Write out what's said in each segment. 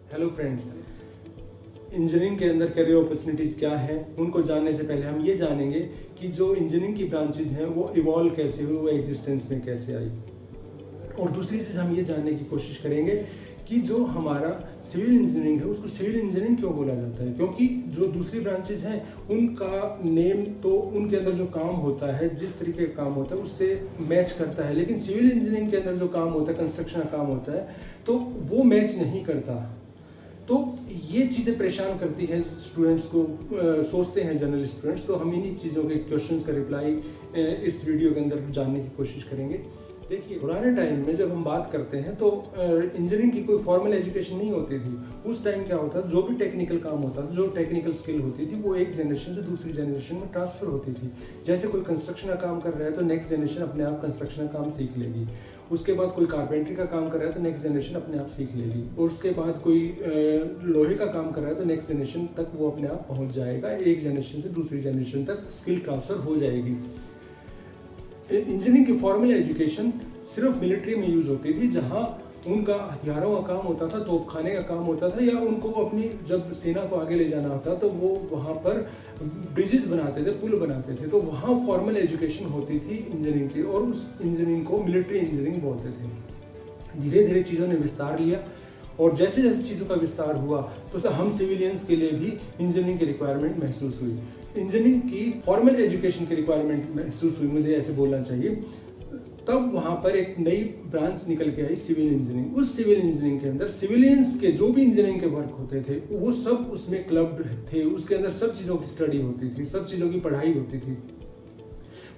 Hello friends, engineering के अंदर career opportunities क्या हैं उनको जानने से पहले हम ये जानेंगे कि जो इंजीनियरिंग की ब्रांचेज हैं वो इवॉल्व कैसे हुई, वो एग्जिस्टेंस में कैसे आई। और दूसरी चीज़ हम ये जानने की कोशिश करेंगे कि जो हमारा सिविल इंजीनियरिंग है उसको सिविल इंजीनियरिंग क्यों बोला जाता है, क्योंकि जो दूसरी ब्रांचेज हैं उनका नेम तो उनके अंदर जो काम होता है, जिस तरीके का काम होता है उससे मैच करता है, लेकिन सिविल इंजीनियरिंग के अंदर जो काम होता है, कंस्ट्रक्शन का काम होता है, तो वो मैच नहीं करता। तो ये चीज़ें परेशान करती हैं स्टूडेंट्स को, सोचते हैं जनरल स्टूडेंट्स। तो हम इन्हीं चीज़ों के क्वेश्चंस का रिप्लाई इस वीडियो के अंदर जानने की कोशिश करेंगे। देखिए, पुराने टाइम में जब हम बात करते हैं तो इंजीनियरिंग की कोई फॉर्मल एजुकेशन नहीं होती थी। उस टाइम क्या होता था, जो भी टेक्निकल काम होता था, जो टेक्निकल स्किल होती थी, वो एक जनरेशन से दूसरी जनरेशन में ट्रांसफ़र होती थी। जैसे कोई कंस्ट्रक्शन का काम कर रहा है तो नेक्स्ट जनरेशन अपने आप कंस्ट्रक्शन का काम सीख लेगी। उसके बाद कोई कारपेंट्री का काम कर रहा है तो नेक्स्ट जनरेशन अपने आप सीख लेगी। और उसके बाद कोई लोहे का काम कर रहा है तो नेक्स्ट जनरेशन तक वो अपने आप पहुंच जाएगा। एक जनरेशन से दूसरी जनरेशन तक स्किल ट्रांसफ़र हो जाएगी। इंजीनियरिंग की फॉर्मल एजुकेशन सिर्फ मिलिट्री में यूज होती थी, जहां उनका हथियारों का काम होता था, तोपखाने का काम होता था, या उनको अपनी जब सेना को आगे ले जाना होता तो वो वहाँ पर ब्रिजेस बनाते थे, पुल बनाते थे, तो वहाँ फॉर्मल एजुकेशन होती थी इंजीनियरिंग की, और उस इंजीनियरिंग को मिलिट्री इंजीनियरिंग बोलते थे। धीरे धीरे चीज़ों ने विस्तार लिया, और जैसे जैसे चीज़ों का विस्तार हुआ तो हम सिविलियंस के लिए भी इंजीनियरिंग की रिक्वायरमेंट महसूस हुई। इंजीनियरिंग की फॉर्मल एजुकेशन की रिक्वायरमेंट महसूस हुई, मुझे ऐसे बोलना चाहिए। तब वहाँ पर एक नई ब्रांच निकल के आई, सिविल इंजीनियरिंग। उस सिविल इंजीनियरिंग के अंदर सिविलियंस के जो भी इंजीनियरिंग के वर्क होते थे वो सब उसमें क्लब्ड थे। उसके अंदर सब चीज़ों की स्टडी होती थी, सब चीज़ों की पढ़ाई होती थी।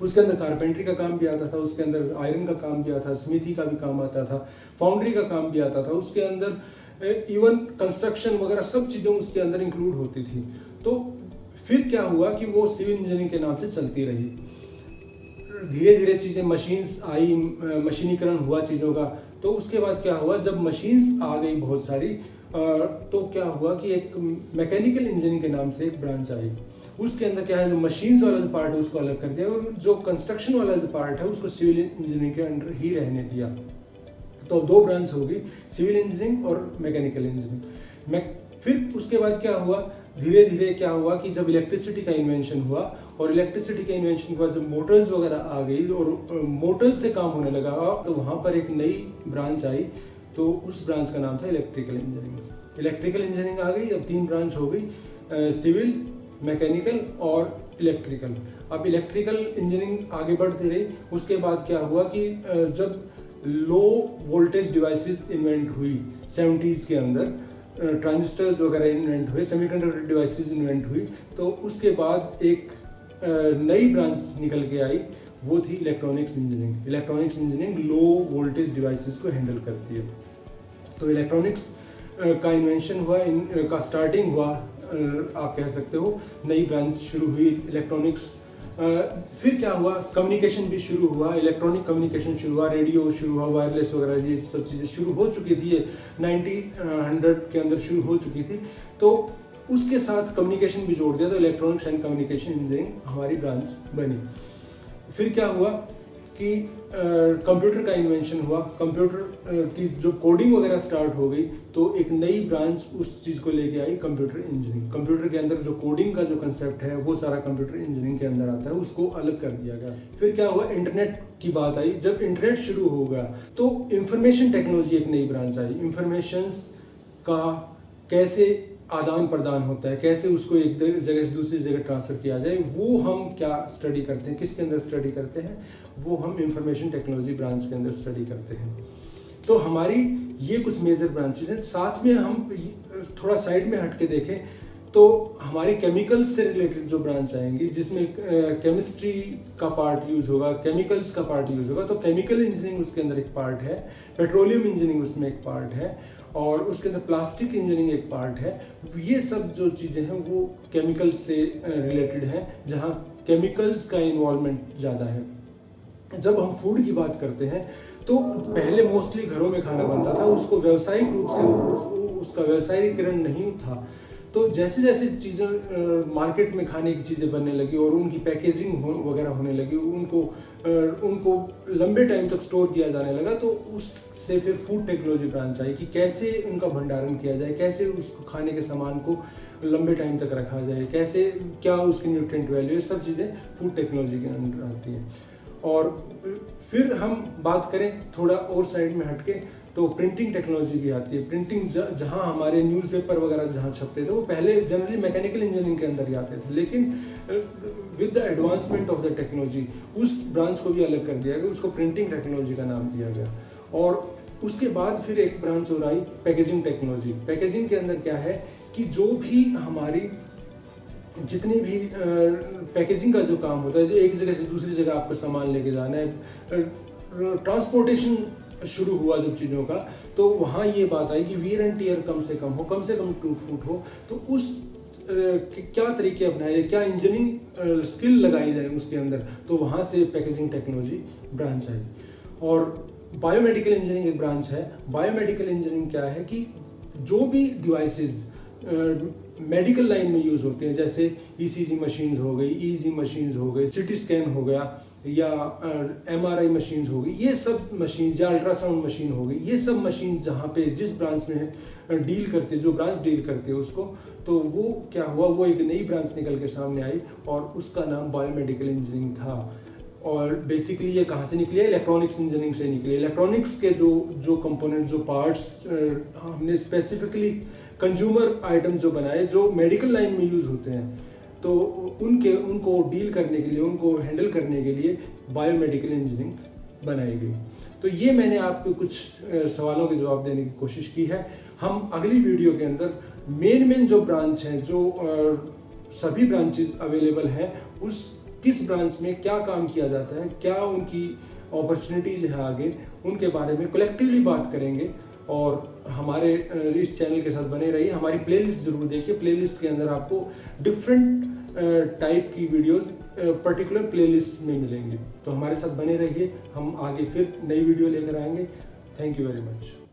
उसके अंदर कारपेंट्री का काम भी आता था, उसके अंदर आयरन का काम भी आता था, स्मिथी का भी काम आता था, फाउंड्री का काम भी आता था, उसके अंदर इवन कंस्ट्रक्शन वगैरह सब चीज़ें उसके अंदर इंक्लूड होती थी। तो फिर क्या हुआ कि वो सिविल इंजीनियरिंग के नाम से चलती रही। धीरे धीरे चीज़ें मशीन्स आई, मशीनीकरण हुआ चीज़ों का। तो उसके बाद क्या हुआ, जब मशीन्स आ गई बहुत सारी, तो क्या हुआ कि एक मैकेनिकल इंजीनियरिंग के नाम से एक ब्रांच आई। उसके अंदर क्या है, जो मशीन्स वाला जो पार्ट है उसको अलग कर दिया, और जो कंस्ट्रक्शन वाला जो पार्ट है उसको सिविल इंजीनियरिंग के अंडर ही रहने दिया। तो दो ब्रांच हो गई, सिविल इंजीनियरिंग और मैकेनिकल इंजीनियरिंग। फिर उसके बाद क्या हुआ, धीरे धीरे क्या हुआ कि जब इलेक्ट्रिसिटी का इन्वेंशन हुआ, और इलेक्ट्रिसिटी के इन्वेंशन के बाद जब मोटर्स वगैरह आ गई और मोटर्स से काम होने लगा, तो वहाँ पर एक नई ब्रांच आई। तो उस ब्रांच का नाम था इलेक्ट्रिकल इंजीनियरिंग। इलेक्ट्रिकल इंजीनियरिंग आ गई, अब तीन ब्रांच हो गई, सिविल, मैकेनिकल और इलेक्ट्रिकल। अब इलेक्ट्रिकल इंजीनियरिंग आगे बढ़ती रही। उसके बाद क्या हुआ कि जब लो वोल्टेज डिवाइसेस इन्वेंट हुई 70s के अंदर, ट्रांजिस्टर्स वगैरह इन्वेंट हुए, सेमीकंडक्टर डिवाइसेस इन्वेंट हुई, तो उसके बाद एक नई ब्रांच निकल के आई, वो थी electronics engineering. Electronics engineering low voltage devices को हैंडल करती है। तो इलेक्ट्रॉनिक्स का इन्वेंशन हुआ, का स्टार्टिंग हुआ, आप कह सकते हो, नई ब्रांच शुरू हुई इलेक्ट्रॉनिक्स। फिर क्या हुआ, कम्युनिकेशन भी शुरू हुआ, इलेक्ट्रॉनिक कम्युनिकेशन शुरू हुआ, रेडियो शुरू हुआ, वायरलेस वगैरह ये सब चीज़ें शुरू हो चुकी थी। ये 1900 के अंदर शुरू हो चुकी थी। तो उसके साथ कम्युनिकेशन भी जोड़ दिया, तो इलेक्ट्रॉनिक्स एंड कम्युनिकेशन इंजीनियरिंग हमारी ब्रांच बनी। फिर क्या हुआ कि कंप्यूटर का इन्वेंशन हुआ, कंप्यूटर की जो कोडिंग वगैरह स्टार्ट हो गई, तो एक नई ब्रांच उस चीज़ को लेके आई, कंप्यूटर इंजीनियरिंग। कंप्यूटर के अंदर जो कोडिंग का जो कंसेप्ट है वो सारा कंप्यूटर इंजीनियरिंग के अंदर आता है, उसको अलग कर दिया गया। फिर क्या हुआ, इंटरनेट की बात आई। जब इंटरनेट शुरू हो गया तो इंफॉर्मेशन टेक्नोलॉजी एक नई ब्रांच आई। इंफॉर्मेशंस का कैसे आदान प्रदान होता है, कैसे उसको एक जगह से दूसरी जगह ट्रांसफ़र किया जाए, वो हम क्या स्टडी करते हैं, किसके अंदर स्टडी करते हैं, वो हम इंफॉर्मेशन टेक्नोलॉजी ब्रांच के अंदर स्टडी करते हैं। तो हमारी ये कुछ मेजर ब्रांचेस हैं। साथ में हम थोड़ा साइड में हट के देखें तो हमारी केमिकल्स से रिलेटेड जो ब्रांच आएंगी, जिसमें केमिस्ट्री का पार्ट यूज होगा, केमिकल्स का पार्ट यूज होगा, तो केमिकल इंजीनियरिंग उसके अंदर एक पार्ट है, पेट्रोलियम इंजीनियरिंग उसमें एक पार्ट है, और उसके अंदर प्लास्टिक इंजीनियरिंग एक पार्ट है। ये सब जो चीज़ें हैं वो केमिकल से रिलेटेड हैं, जहाँ केमिकल्स का इन्वॉल्वमेंट ज़्यादा है। जब हम फूड की बात करते हैं तो पहले मोस्टली घरों में खाना बनता था, उसको व्यावसायिक रूप से उसका व्यावसायीकरण नहीं था। तो तो जैसे जैसे चीज़ें मार्केट में खाने की चीज़ें बनने लगी और उनकी पैकेजिंग वगैरह होने लगी, उनको लंबे टाइम तक स्टोर किया जाने लगा, तो उससे फिर फूड टेक्नोलॉजी ब्रांच आई कि कैसे उनका भंडारण किया जाए, कैसे उसको खाने के सामान को लंबे टाइम तक रखा जाए, कैसे क्या उसकी न्यूट्रिएंट वैल्यू, ये सब चीज़ें फूड टेक्नोलॉजी के अंदर आती हैं। और फिर हम बात करें थोड़ा और साइड में हटके, तो प्रिंटिंग टेक्नोलॉजी भी आती है। प्रिंटिंग जहाँ हमारे न्यूज़पेपर वगैरह जहाँ छपते थे वो पहले जनरली मैकेनिकल इंजीनियरिंग के अंदर ही आते थे, लेकिन with the advancement of the technology उस ब्रांच को भी अलग कर दिया गया, उसको प्रिंटिंग टेक्नोलॉजी का नाम दिया गया। और उसके बाद फिर एक ब्रांच और आई पैकेजिंग टेक्नोलॉजी। पैकेजिंग के अंदर क्या है कि जो भी हमारी जितनी भी पैकेजिंग का जो काम होता है, जो एक जगह से दूसरी जगह आपको सामान लेके जाना है, ट्रांसपोर्टेशन शुरू हुआ जब चीज़ों का, तो वहाँ ये बात आई कि वियर एंड टियर कम से कम टूट फूट हो, तो उस क्या तरीके अपनाए जाए, क्या इंजीनियरिंग स्किल लगाई जाए उसके अंदर, तो वहाँ से पैकेजिंग टेक्नोलॉजी ब्रांच आई। और बायोमेडिकल इंजीनियरिंग एक ब्रांच है। बायोमेडिकल इंजीनियरिंग क्या है कि जो भी डिवाइसेस मेडिकल लाइन में यूज़ होते हैं, जैसे ईसीजी मशीन्स हो गई, ईजी मशीन्स हो गई, सीटी स्कैन हो गया, या एमआरआई मशीन्स हो गई, ये सब मशीन्स, या अल्ट्रासाउंड मशीन हो गई, ये सब मशीन्स जहाँ पे जिस ब्रांच में डील करते, जो ब्रांच डील करते हैं उसको, तो वो क्या हुआ, वो एक नई ब्रांच निकल के सामने आई और उसका नाम बायोमेडिकल इंजीनियरिंग था। और बेसिकली ये कहाँ से निकली है? इलेक्ट्रॉनिक्स इंजीनियरिंग से निकली। इलेक्ट्रॉनिक्स के जो कंपोनेंट, जो पार्ट्स हमने स्पेसिफिकली कंज्यूमर आइटम जो बनाए, जो मेडिकल लाइन में यूज़ होते हैं, तो उनको डील करने के लिए, उनको हैंडल करने के लिए बायोमेडिकल इंजीनियरिंग बनाई गई। तो ये मैंने आपको कुछ सवालों के जवाब देने की कोशिश की है। हम अगली वीडियो के अंदर मेन जो ब्रांच हैं, जो सभी ब्रांचेस अवेलेबल हैं, उस किस ब्रांच में क्या काम किया जाता है, क्या उनकी अपॉर्चुनिटीज है आगे, उनके बारे में कलेक्टिवली बात करेंगे। और हमारे इस चैनल के साथ बने रहिए। हमारी प्लेलिस्ट जरूर देखिए। प्लेलिस्ट के अंदर आपको डिफरेंट टाइप की वीडियोस पर्टिकुलर प्लेलिस्ट में मिलेंगी। तो हमारे साथ बने रहिए, हम आगे फिर नई वीडियो लेकर आएंगे। Thank you very much.